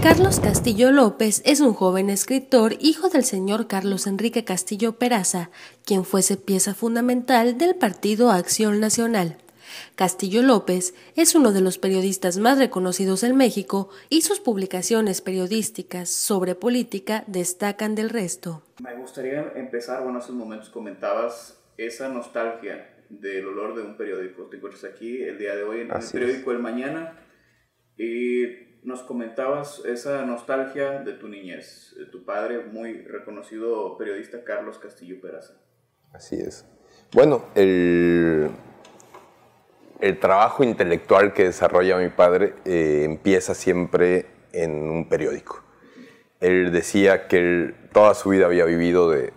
Carlos Castillo López es un joven escritor, hijo del señor Carlos Enrique Castillo Peraza, quien fuese pieza fundamental del Partido Acción Nacional. Castillo López es uno de los periodistas más reconocidos en México y sus publicaciones periodísticas sobre política destacan del resto. Me gustaría empezar, hace un momento comentabas esa nostalgia del olor de un periódico. Te encuentras aquí el día de hoy en el periódico El Mañana y nos comentabas esa nostalgia de tu niñez, de tu padre, muy reconocido periodista Carlos Castillo Peraza. Así es. Bueno, el trabajo intelectual que desarrolla mi padre empieza siempre en un periódico. Él decía que él toda su vida había vivido de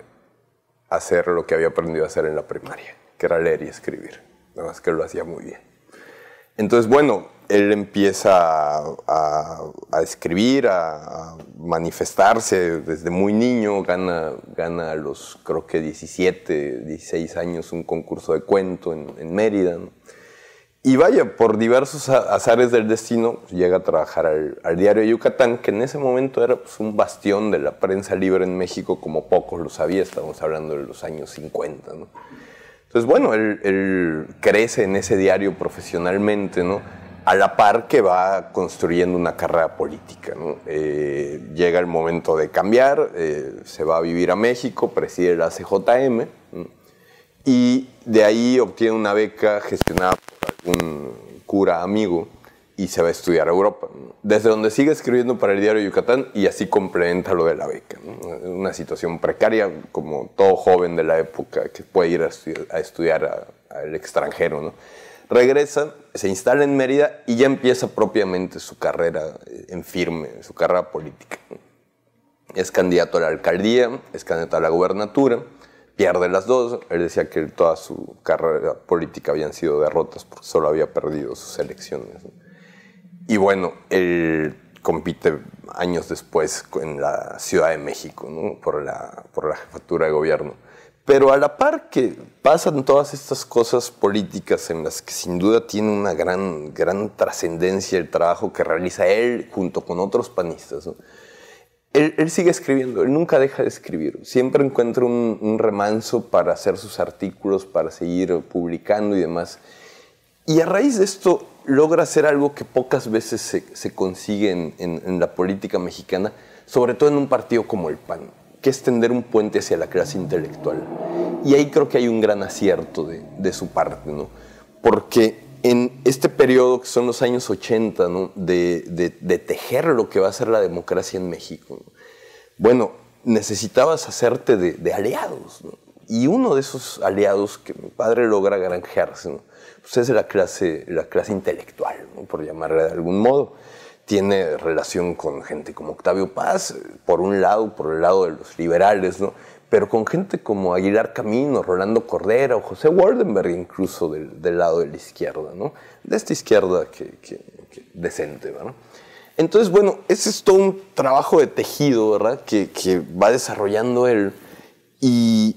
hacer lo que había aprendido a hacer en la primaria, que era leer y escribir. Nada más que él lo hacía muy bien. Entonces, él empieza a escribir, a manifestarse desde muy niño, gana a los creo que 17, 16 años un concurso de cuento en Mérida, ¿no? Y vaya, por diversos azares del destino, llega a trabajar al Diario de Yucatán, que en ese momento era un bastión de la prensa libre en México, como pocos lo sabía, estamos hablando de los años 50, ¿no? Entonces, él crece en ese diario profesionalmente, ¿no? A la par que va construyendo una carrera política, ¿no? Llega el momento de cambiar, se va a vivir a México, preside la CJM, ¿no? Y de ahí obtiene una beca gestionada por algún cura amigo y se va a estudiar a Europa, ¿no? Desde donde sigue escribiendo para el Diario de Yucatán y así complementa lo de la beca, ¿no? Una situación precaria, como todo joven de la época que puede ir a estudiar al extranjero, ¿no? Regresa, se instala en Mérida y ya empieza propiamente su carrera en firme, su carrera política. Es candidato a la alcaldía, es candidato a la gubernatura, pierde las dos. Él decía que toda su carrera política habían sido derrotas porque solo había perdido sus elecciones, ¿no? Y él compite años después en la Ciudad de México, ¿no? por la jefatura de gobierno. Pero a la par que pasan todas estas cosas políticas en las que sin duda tiene una gran trascendencia el trabajo que realiza él junto con otros panistas, ¿no? Él sigue escribiendo, él nunca deja de escribir. Siempre encuentra un remanso para hacer sus artículos, para seguir publicando y demás. Y a raíz de esto logra hacer algo que pocas veces se consigue en la política mexicana, sobre todo en un partido como el PAN, que es tender un puente hacia la clase intelectual. Y ahí creo que hay un gran acierto de su parte, ¿no? Porque en este periodo, que son los años 80, ¿no? de tejer lo que va a ser la democracia en México, ¿no? Necesitabas hacerte de aliados, ¿no? Y uno de esos aliados que mi padre logra granjearse, ¿no? Pues es la clase intelectual, ¿no? Por llamarla de algún modo. Tiene relación con gente como Octavio Paz, por el lado de los liberales, ¿no? Pero con gente como Aguilar Camino, Rolando Cordera o José Wardenberg, incluso del lado de la izquierda, ¿no? De esta izquierda que decente, ¿no? Entonces, ese es todo un trabajo de tejido, ¿verdad? Que va desarrollando él y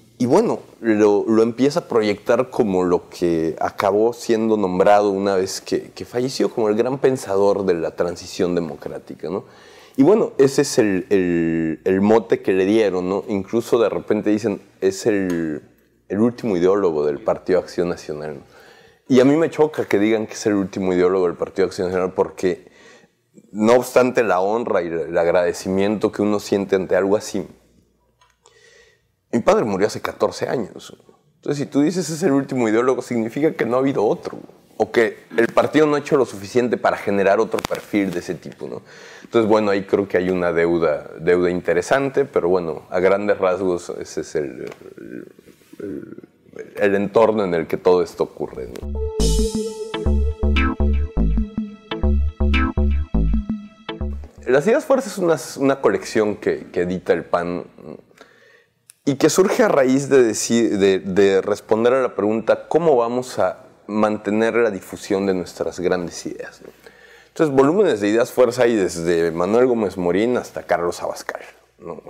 lo empieza a proyectar como lo que acabó siendo nombrado una vez que falleció, como el gran pensador de la transición democrática, ¿no? Y ese es el mote que le dieron, ¿no? Incluso de repente dicen, es el último ideólogo del Partido Acción Nacional, ¿no? Y a mí me choca que digan que es el último ideólogo del Partido Acción Nacional porque, no obstante la honra y el agradecimiento que uno siente ante algo así, mi padre murió hace 14 años. Entonces, si tú dices es el último ideólogo, significa que no ha habido otro, o que el partido no ha hecho lo suficiente para generar otro perfil de ese tipo, ¿no? Entonces, ahí creo que hay una deuda interesante, pero a grandes rasgos ese es el entorno en el que todo esto ocurre, ¿no? Las Ideas Fuerzas es una colección que edita el PAN y que surge a raíz de responder a la pregunta ¿cómo vamos a mantener la difusión de nuestras grandes ideas, ¿no? Entonces, volúmenes de Ideas Fuerza hay desde Manuel Gómez Morín hasta Carlos Abascal, ¿no?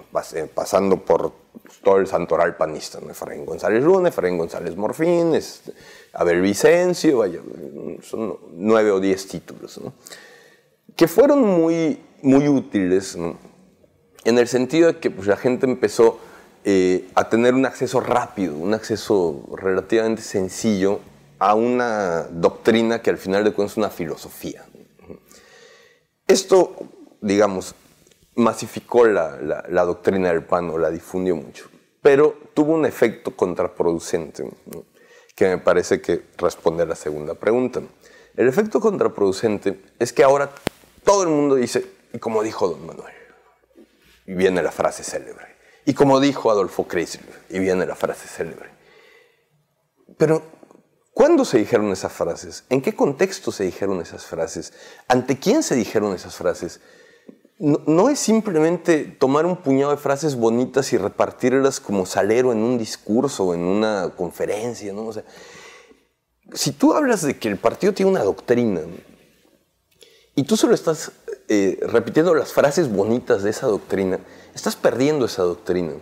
Pasando por todo el santoral panista, ¿no? Efraín González Luna, Efraín González Morfín, Abel Vicencio, son 9 o 10 títulos, ¿no? Que fueron muy muy útiles, ¿no? En el sentido de que pues, la gente empezó a tener un acceso rápido, un acceso relativamente sencillo a una doctrina que al final de cuentas es una filosofía. Esto, digamos, masificó la doctrina del PAN o la difundió mucho, pero tuvo un efecto contraproducente, ¿no? Que me parece que responde a la segunda pregunta. El efecto contraproducente es que ahora todo el mundo dice, y como dijo don Manuel, y viene la frase célebre, y como dijo Adolfo Chrysler, y viene la frase célebre. Pero, ¿cuándo se dijeron esas frases? ¿En qué contexto se dijeron esas frases? ¿Ante quién se dijeron esas frases? No es simplemente tomar un puñado de frases bonitas y repartirlas como salero en un discurso o en una conferencia, ¿no? O sea, si tú hablas de que el partido tiene una doctrina, ¿no? Y tú solo estás repitiendo las frases bonitas de esa doctrina, estás perdiendo esa doctrina.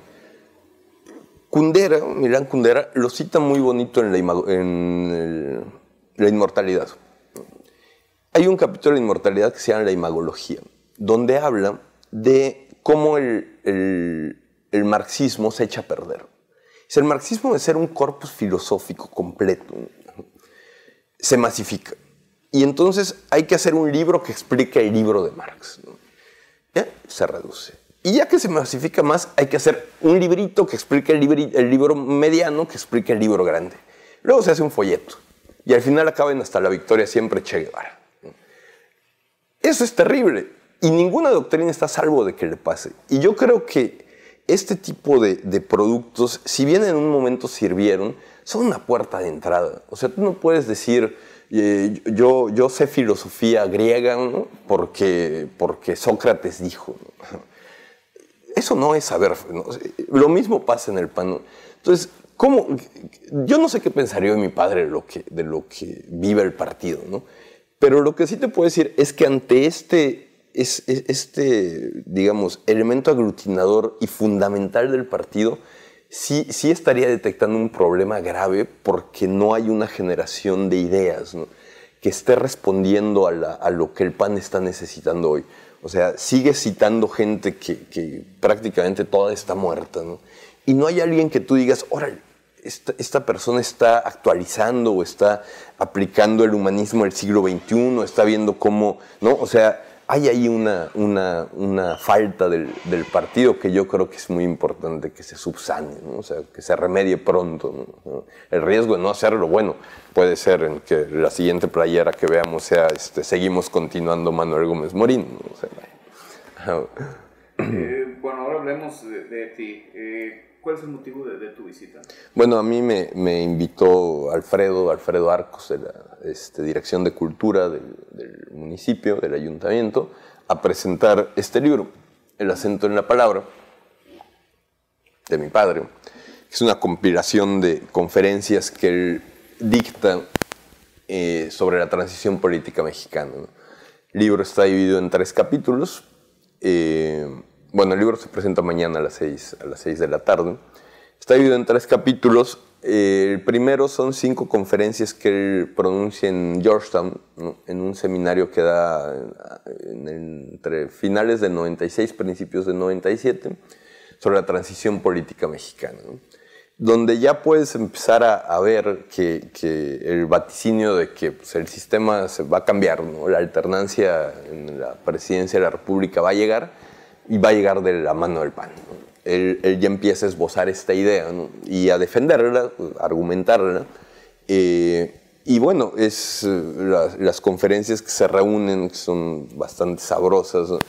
Kundera, Milán Kundera, lo cita muy bonito en la inmortalidad. Hay un capítulo de inmortalidad que se llama La Imagología, donde habla de cómo el marxismo se echa a perder. El marxismo, de ser un corpus filosófico completo, se masifica. Y entonces hay que hacer un libro que explique el libro de Marx, ¿no? ¿Ya? Se reduce. Y ya que se masifica más, hay que hacer un librito que explique el libro mediano, que explique el libro grande. Luego se hace un folleto. Y al final acaban hasta la victoria siempre Che Guevara, ¿no? Eso es terrible. Y ninguna doctrina está a salvo de que le pase. Y yo creo que este tipo de productos, si bien en un momento sirvieron, son una puerta de entrada. O sea, tú no puedes decir, yo sé filosofía griega, ¿no? porque Sócrates dijo, ¿no? Eso no es saber, ¿no? Lo mismo pasa en el PAN, ¿no? Entonces, ¿cómo? Yo no sé qué pensaría mi padre de lo que vive el partido, ¿no? Pero lo que sí te puedo decir es que ante digamos, elemento aglutinador y fundamental del partido, sí estaría detectando un problema grave porque no hay una generación de ideas, ¿no? Que esté respondiendo a lo que el PAN está necesitando hoy. O sea, sigue citando gente que prácticamente toda está muerta, ¿no? Y no hay alguien que tú digas, órale, esta persona está actualizando o está aplicando el humanismo del siglo XXI, está viendo cómo, ¿no? O sea, hay ahí una falta del partido que yo creo que es muy importante que se subsane, ¿no? O sea, que se remedie pronto, ¿no? El riesgo de no hacerlo, bueno, puede ser en que la siguiente playera que veamos sea seguimos continuando Manuel Gómez Morín, ¿no? O sea, bueno, ahora hablemos de ti. ¿Cuál es el motivo de tu visita? Bueno, a mí me invitó Alfredo Arcos, de la Dirección de Cultura del municipio, del ayuntamiento, a presentar este libro, El acento en la palabra, de mi padre, que es una compilación de conferencias que él dicta sobre la transición política mexicana, ¿no? El libro está dividido en 3 capítulos. Bueno, el libro se presenta mañana a las 6 de la tarde. Está dividido en 3 capítulos. El primero son 5 conferencias que él pronuncia en Georgetown, ¿no? En un seminario que da entre finales del 96, principios del 97, sobre la transición política mexicana, ¿no? Donde ya puedes empezar a ver que el vaticinio de que pues, el sistema se va a cambiar, ¿no? La alternancia en la presidencia de la República va a llegar, y va a llegar de la mano del PAN, ¿no? Él ya empieza a esbozar esta idea, ¿no? Y a defenderla, a argumentarla. Y bueno, las conferencias que se reúnen, que son bastante sabrosas, ¿no?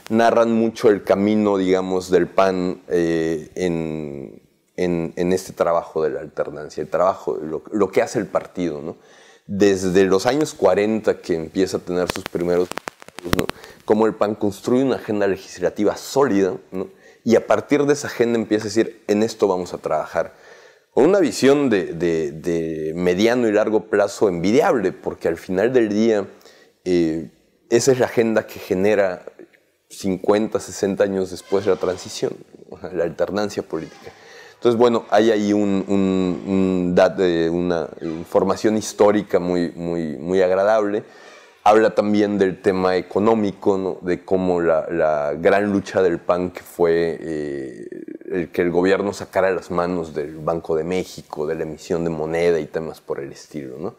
Narran mucho el camino, digamos, del PAN en este trabajo de la alternancia, el trabajo, lo que hace el partido, ¿no? Desde los años 40 que empieza a tener sus primeros, ¿no? Cómo el PAN construye una agenda legislativa sólida, ¿no? Y a partir de esa agenda empieza a decir, en esto vamos a trabajar. Con una visión de mediano y largo plazo envidiable, porque al final del día esa es la agenda que genera 50, 60 años después de la transición, la alternancia política. Entonces, bueno, hay ahí una información histórica muy agradable. Habla también del tema económico, ¿no? De cómo la gran lucha del PAN, que fue que el gobierno sacara las manos del Banco de México, de la emisión de moneda y temas por el estilo, ¿no?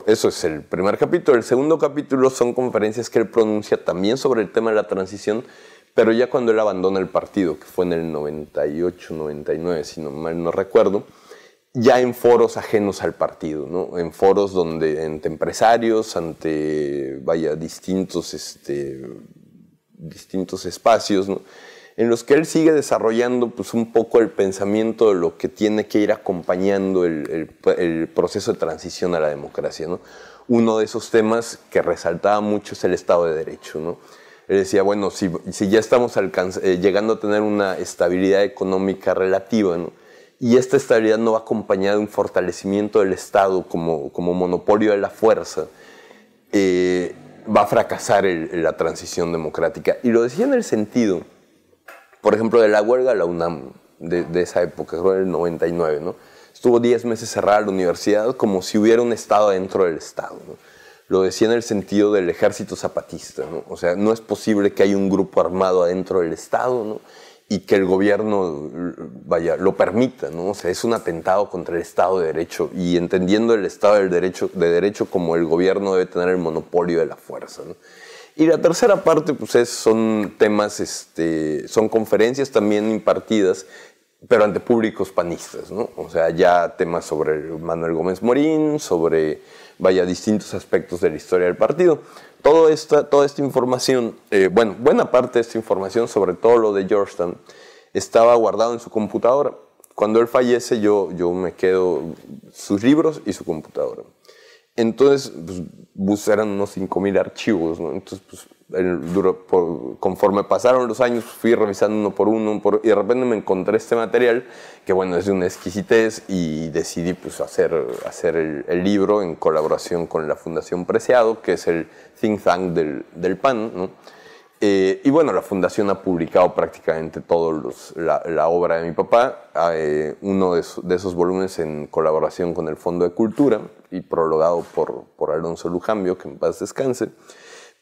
Eso es el primer capítulo. El segundo capítulo son conferencias que él pronuncia también sobre el tema de la transición, pero ya cuando él abandona el partido, que fue en el 98, 99, si no mal no recuerdo, ya en foros ajenos al partido, ¿no? En foros donde ante empresarios, ante distintos espacios, ¿no? En los que él sigue desarrollando pues, un poco el pensamiento de lo que tiene que ir acompañando el proceso de transición a la democracia, ¿no? Uno de esos temas que resaltaba mucho es el Estado de Derecho, ¿no? Él decía, bueno, si ya estamos llegando a tener una estabilidad económica relativa, ¿no? Y esta estabilidad no va acompañada de un fortalecimiento del Estado como monopolio de la fuerza, va a fracasar la transición democrática. Y lo decía en el sentido, por ejemplo, de la huelga de la UNAM, de esa época, creo del 99, ¿no? Estuvo 10 meses cerrada la universidad como si hubiera un Estado dentro del Estado, ¿no? Lo decía en el sentido del ejército zapatista, ¿no? O sea, no es posible que haya un grupo armado adentro del Estado, ¿no? Y que el gobierno lo permita, ¿no? O sea, es un atentado contra el Estado de Derecho, y entendiendo el Estado de Derecho como el gobierno debe tener el monopolio de la fuerza, ¿no? Y la tercera parte pues son temas, son conferencias también impartidas, pero ante públicos panistas, ¿no? O sea, ya temas sobre Manuel Gómez Morín, sobre distintos aspectos de la historia del partido. Toda esta información, buena parte de esta información, sobre todo lo de Georgetown, estaba guardado en su computadora. Cuando él fallece, yo me quedo sus libros y su computadora. Entonces, pues, eran unos 5,000 archivos, ¿no? Entonces, pues, conforme pasaron los años, fui revisando uno por uno, y de repente me encontré este material, que bueno, es de una exquisitez, y decidí pues, hacer el libro en colaboración con la Fundación Preciado, que es el think tank del PAN, ¿no? Y bueno, la Fundación ha publicado prácticamente la obra de mi papá, uno de esos volúmenes en colaboración con el Fondo de Cultura y prologado por Alonso Lujambio, que en paz descanse.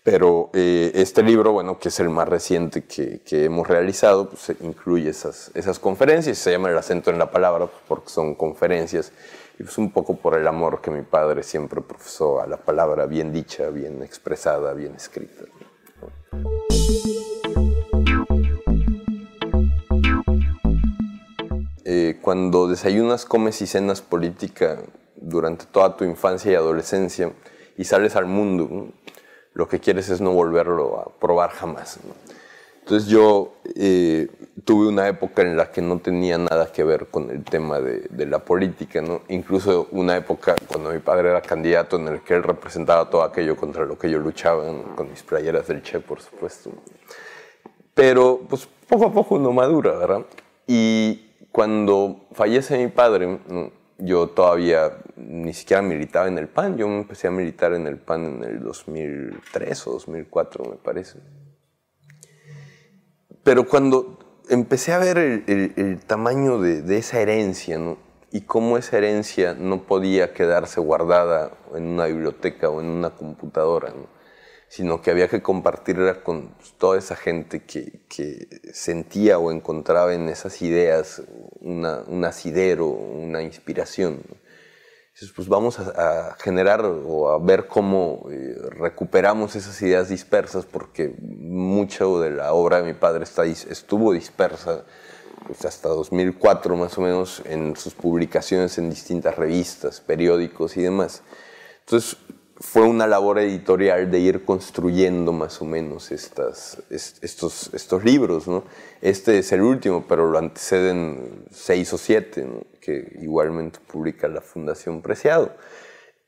Pero este libro, bueno, que es el más reciente que hemos realizado, pues incluye esas conferencias, se llama El acento en la palabra, pues, porque son conferencias, y pues un poco por el amor que mi padre siempre profesó a la palabra bien dicha, bien expresada, bien escrita. Cuando desayunas, comes y cenas política durante toda tu infancia y adolescencia y sales al mundo, ¿no? Lo que quieres es no volverlo a probar jamás, ¿no? Entonces yo tuve una época en la que no tenía nada que ver con el tema de la política, ¿no? Incluso una época cuando mi padre era candidato en el que él representaba todo aquello contra lo que yo luchaba, ¿no? Con mis playeras del Che, por supuesto. Pero pues poco a poco uno madura, ¿verdad? Y cuando fallece mi padre, ¿no? Yo todavía ni siquiera militaba en el PAN. Yo me empecé a militar en el PAN en el 2003 o 2004, me parece. Pero cuando empecé a ver el tamaño de esa herencia, ¿no? Y cómo esa herencia no podía quedarse guardada en una biblioteca o en una computadora, ¿no? Sino que había que compartirla con toda esa gente que sentía o encontraba en esas ideas un asidero, una inspiración, ¿no? Entonces, pues vamos a generar o a ver cómo recuperamos esas ideas dispersas, porque mucho de la obra de mi padre estuvo dispersa pues hasta 2004 más o menos en sus publicaciones en distintas revistas, periódicos y demás. Entonces, fue una labor editorial de ir construyendo más o menos estos libros, ¿no? Este es el último, pero lo anteceden 6 o 7, ¿no? Que igualmente publica la Fundación Preciado.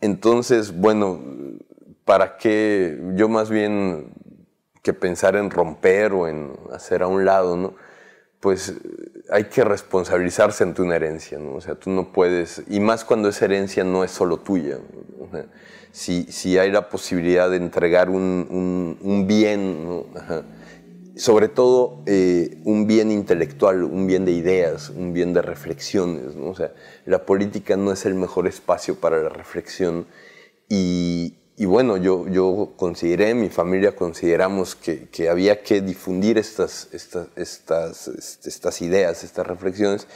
Entonces, bueno, ¿para qué? Yo más bien que pensar en romper o en hacer a un lado, ¿no? Pues hay que responsabilizarse ante una herencia, ¿no? O sea, tú no puedes, y más cuando esa herencia no es solo tuya, ¿no? O sea, si hay la posibilidad de entregar un bien, ¿no? Ajá. Sobre todo un bien intelectual, un bien de ideas, un bien de reflexiones, ¿no? O sea, la política no es el mejor espacio para la reflexión, y bueno, yo consideré, mi familia consideramos que había que difundir estas ideas, estas reflexiones,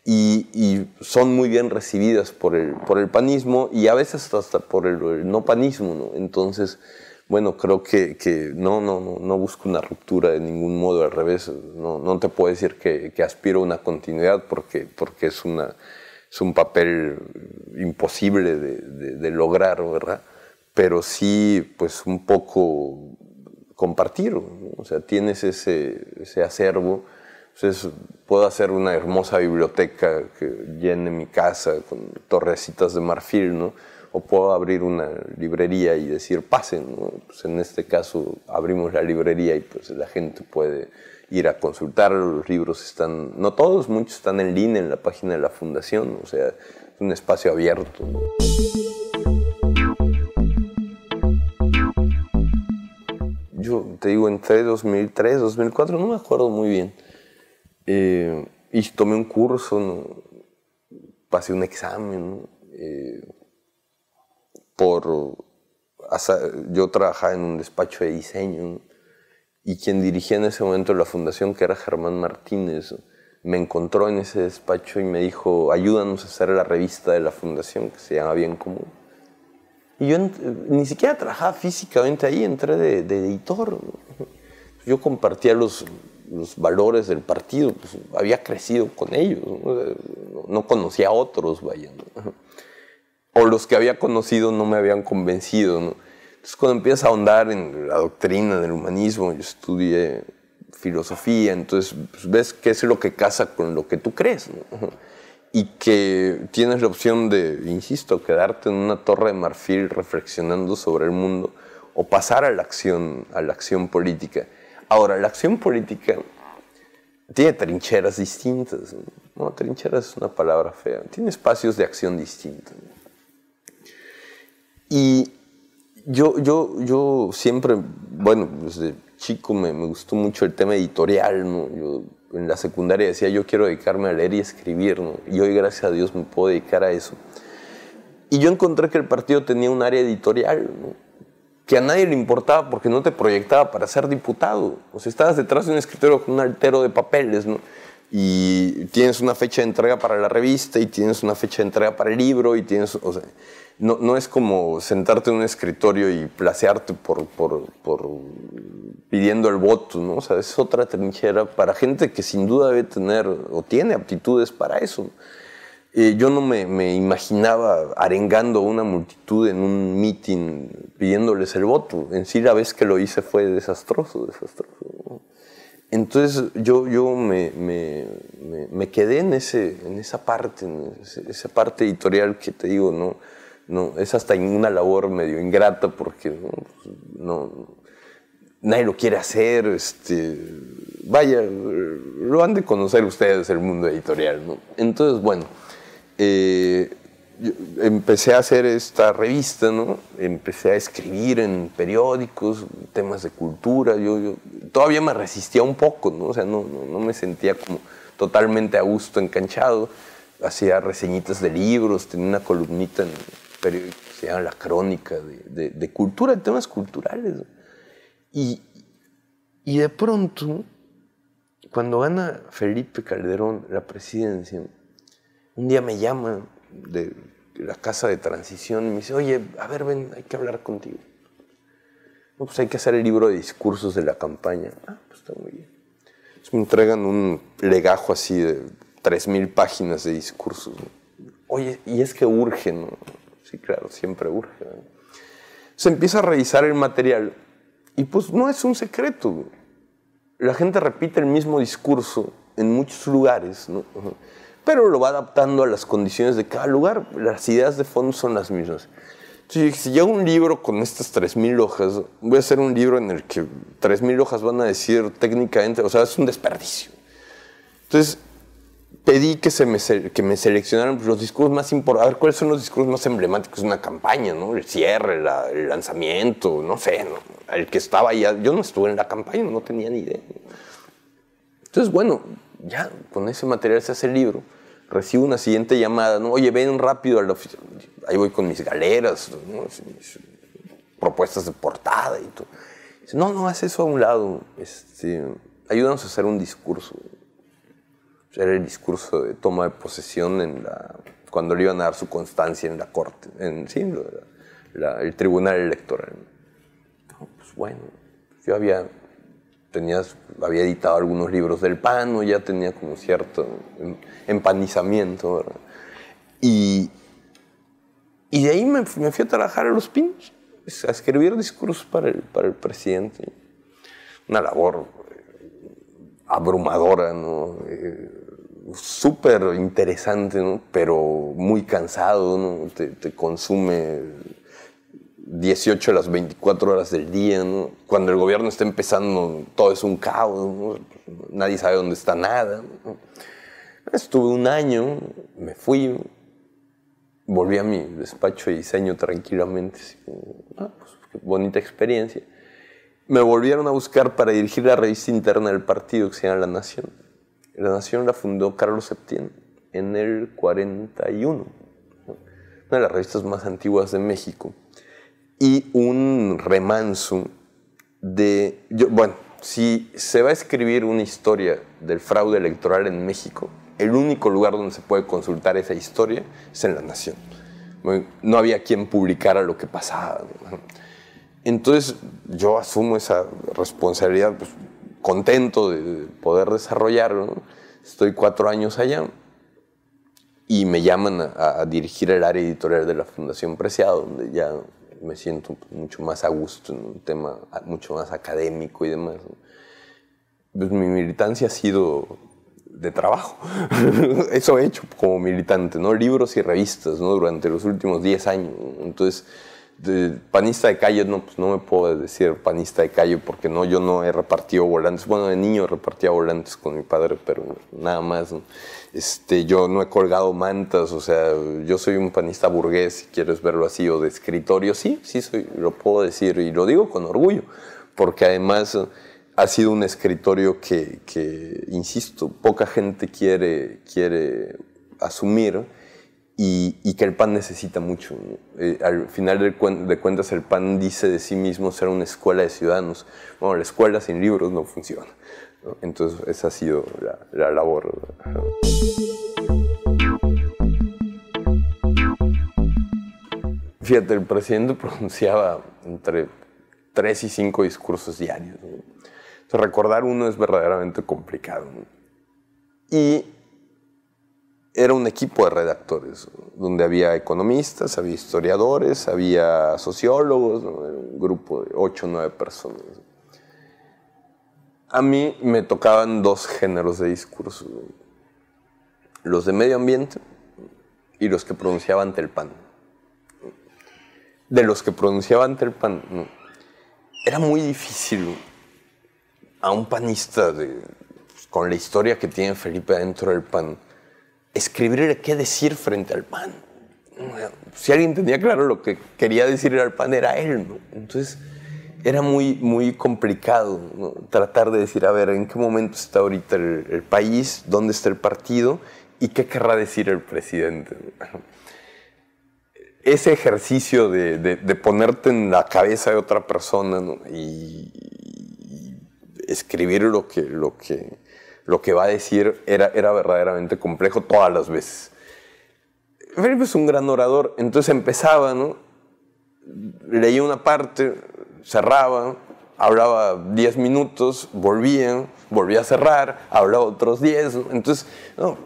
y son muy bien recibidas por el panismo y a veces hasta por el no panismo, ¿no? Entonces, bueno, creo que no busco una ruptura de ningún modo, al revés. No te puedo decir que aspiro a una continuidad porque es un papel imposible de lograr, ¿verdad? Pero sí, pues un poco compartir, ¿no? O sea, tienes ese acervo. Entonces, puedo hacer una hermosa biblioteca que llene mi casa con torrecitas de marfil, ¿no? O puedo abrir una librería y decir, pasen, ¿no? Pues en este caso abrimos la librería y pues la gente puede ir a consultar. Los libros están, no todos, muchos están en línea en la página de la fundación, o sea, es un espacio abierto, ¿no? Yo te digo, entré 2003, 2004, no me acuerdo muy bien. Y tomé un curso, ¿no? Pasé un examen, ¿no? Yo trabajaba en un despacho de diseño, ¿no? Y quien dirigía en ese momento la fundación, que era Germán Martínez, me encontró en ese despacho y me dijo, ayúdanos a hacer la revista de la fundación, que se llama Bien Común. Y yo ni siquiera trabajaba físicamente ahí, entré de editor, ¿no? Yo compartía los valores del partido, pues había crecido con ellos, no conocía a otros, vaya, ¿no? O los que había conocido no me habían convencido, ¿no? Entonces, cuando empiezas a ahondar en la doctrina del humanismo, yo estudié filosofía, entonces pues, ves qué es lo que casa con lo que tú crees, ¿no? Y que tienes la opción de, insisto, quedarte en una torre de marfil reflexionando sobre el mundo o pasar a la acción política. Ahora, la acción política tiene trincheras distintas, ¿no? Trincheras es una palabra fea. Tiene espacios de acción distintos, ¿no? Y yo siempre, bueno, desde chico me gustó mucho el tema editorial, ¿no? Yo en la secundaria decía, yo quiero dedicarme a leer y escribir, ¿no? Y hoy, gracias a Dios, me puedo dedicar a eso. Y yo encontré que el partido tenía un área editorial, ¿no? Que a nadie le importaba porque no te proyectaba para ser diputado. O sea, estabas detrás de un escritorio con un altero de papeles, ¿no? Y tienes una fecha de entrega para la revista y tienes una fecha de entrega para el libro y tienes, o sea, no es como sentarte en un escritorio y placearte por pidiendo el voto, ¿no? O sea, es otra trinchera para gente que sin duda debe tener o tiene aptitudes para eso. Yo no me imaginaba arengando a una multitud en un meeting pidiéndoles el voto. En sí, la vez que lo hice fue desastroso, ¿no? Entonces yo me quedé en esa parte editorial que te digo, no es hasta una labor medio ingrata porque nadie lo quiere hacer. Vaya, lo han de conocer ustedes, el mundo editorial, ¿no? Entonces, bueno, yo empecé a hacer esta revista, ¿no? Empecé a escribir en periódicos, temas de cultura. Yo todavía me resistía un poco, ¿no? O sea, no me sentía como totalmente a gusto, enganchado. Hacía reseñitas de libros, tenía una columnita en el periódico que se llama La Crónica, de cultura, de temas culturales, ¿no? Y de pronto, cuando gana Felipe Calderón la presidencia, un día me llama de la casa de transición y me dice, oye, a ver, ven, hay que hablar contigo. No, pues hay que hacer el libro de discursos de la campaña. Ah, pues está muy bien. Entonces me entregan un legajo así de 3,000 páginas de discursos, ¿no? Oye, y es que urge, ¿no? Sí, claro, siempre urge, ¿no? Se empieza a revisar el material y pues no es un secreto. La gente repite el mismo discurso en muchos lugares, ¿no? Pero lo va adaptando a las condiciones de cada lugar. Las ideas de fondo son las mismas. Entonces, si yo hago un libro con estas 3,000 hojas, voy a hacer un libro en el que 3,000 hojas van a decir técnicamente, o sea, es un desperdicio. Entonces, pedí que me seleccionaran los discursos más importantes. A ver, ¿cuáles son los discursos más emblemáticos de una campaña, ¿no? El cierre, el lanzamiento, no sé, ¿no? El que estaba ahí. Yo no estuve en la campaña, no tenía ni idea. Entonces, bueno, ya con ese material se hace el libro. Recibo una siguiente llamada, ¿no? Oye, ven rápido a la oficina. Ahí voy con mis galeras, ¿no? propuestas de portada y todo. Dice, no, haz eso a un lado, ayúdanos a hacer un discurso. Era el discurso de toma de posesión cuando le iban a dar su constancia en la corte, el tribunal electoral. No, pues bueno, yo había editado algunos libros del PAN, ya tenía como cierto empanizamiento, ¿verdad? Y de ahí me fui a trabajar a Los Pinos, a escribir discursos para el presidente. Una labor abrumadora, ¿no? Súper interesante, ¿no? Pero muy cansado, ¿no? Te consume 18 de las 24 horas del día, ¿no? Cuando el gobierno está empezando, todo es un caos, ¿no? Nadie sabe dónde está nada, ¿no? Estuve un año, me fui, volví a mi despacho de diseño tranquilamente, así como, pues qué bonita experiencia. Me volvieron a buscar para dirigir la revista interna del partido que se llama La Nación. La Nación la fundó Carlos Septién en el 41, ¿no? Una de las revistas más antiguas de México. Y un remanso si se va a escribir una historia del fraude electoral en México, el único lugar donde se puede consultar esa historia es en La Nación. No había quien publicara lo que pasaba, ¿no? Entonces yo asumo esa responsabilidad, pues, contento de poder desarrollarlo, ¿no? Estoy 4 años allá y me llaman a dirigir el área editorial de la Fundación Preciado, donde ya me siento mucho más a gusto en un tema mucho más académico y demás, ¿no? Pues mi militancia ha sido de trabajo. Eso he hecho como militante, ¿no? Libros y revistas, ¿no? Durante los últimos 10 años. Entonces, panista de calle, no, pues no me puedo decir panista de calle porque no, yo no he repartido volantes. Bueno, de niño repartía volantes con mi padre, pero nada más, ¿no? Yo no he colgado mantas, o sea, yo soy un panista burgués, si quieres verlo así, o de escritorio. Sí soy, lo puedo decir y lo digo con orgullo, porque además ha sido un escritorio que insisto, poca gente quiere asumir. Y que el PAN necesita mucho, ¿no? Al final de cuentas, el PAN dice de sí mismo ser una escuela de ciudadanos. Bueno, la escuela sin libros no funciona, ¿no? Entonces, esa ha sido la labor. Fíjate, el presidente pronunciaba entre 3 y 5 discursos diarios, ¿no? Entonces, recordar uno es verdaderamente complicado, ¿no? Y era un equipo de redactores, donde había economistas, había historiadores, había sociólogos, ¿no? Era un grupo de 8 o 9 personas. A mí me tocaban 2 géneros de discurso, ¿no? Los de medio ambiente y los que pronunciaba ante el PAN. De los que pronunciaba ante el PAN, ¿no? Era muy difícil, ¿no? A un panista con la historia que tiene Felipe dentro del PAN, escribirle qué decir frente al PAN. Si alguien tenía claro lo que quería decirle al PAN, era él, ¿no? Entonces, era muy, muy complicado, ¿no? Tratar de decir, a ver, ¿en qué momento está ahorita el país? ¿Dónde está el partido? ¿Y qué querrá decir el presidente? Ese ejercicio de ponerte en la cabeza de otra persona, ¿no? y escribir lo que va a decir era verdaderamente complejo todas las veces. Felipe es un gran orador, entonces empezaba, ¿no? Leía una parte, cerraba, hablaba 10 minutos, volvía a cerrar, hablaba otros 10, ¿no? Entonces, no,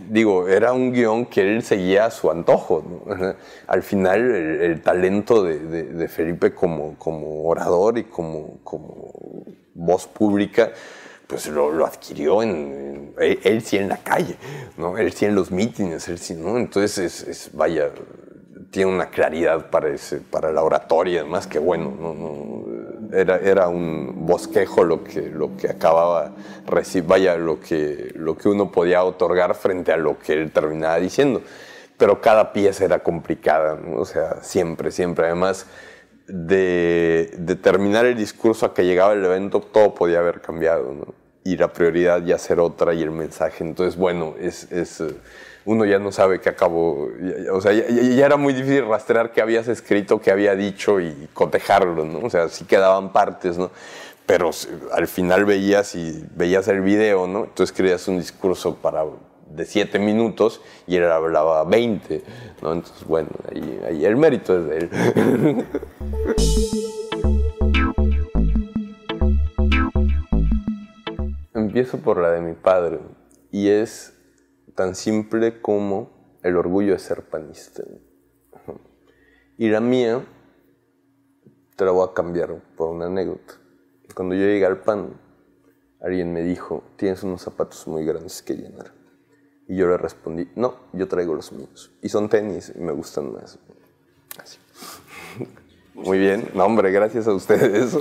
digo, era un guión que él seguía a su antojo, ¿no? Al final, el talento de Felipe como orador y como voz pública, pues lo adquirió él sí en la calle, ¿no? Él sí en los mítines, él sí, ¿no? Entonces, vaya, tiene una claridad para la oratoria, además que bueno, era un bosquejo lo que acababa vaya, lo que uno podía otorgar frente a lo que él terminaba diciendo. Pero cada pieza era complicada, ¿no? O sea, siempre, además de terminar el discurso a que llegaba el evento, todo podía haber cambiado, ¿no? y la prioridad ya ser otra y el mensaje. Entonces, bueno, uno ya no sabe qué acabó. O sea, ya era muy difícil rastrear qué habías escrito, qué había dicho y cotejarlo, ¿no? O sea, sí quedaban partes, ¿no? Pero al final veías el video, ¿no? Entonces escribías un discurso de 7 minutos y él hablaba 20, ¿no? Entonces, bueno, ahí el mérito es de él. Empiezo por la de mi padre, y es tan simple como el orgullo de ser panista. Y la mía te la voy a cambiar por una anécdota. Cuando yo llegué al PAN, alguien me dijo, tienes unos zapatos muy grandes que llenar. Y yo le respondí, no, yo traigo los míos. Y son tenis y me gustan más. Así. Muy bien. No, hombre, gracias a ustedes.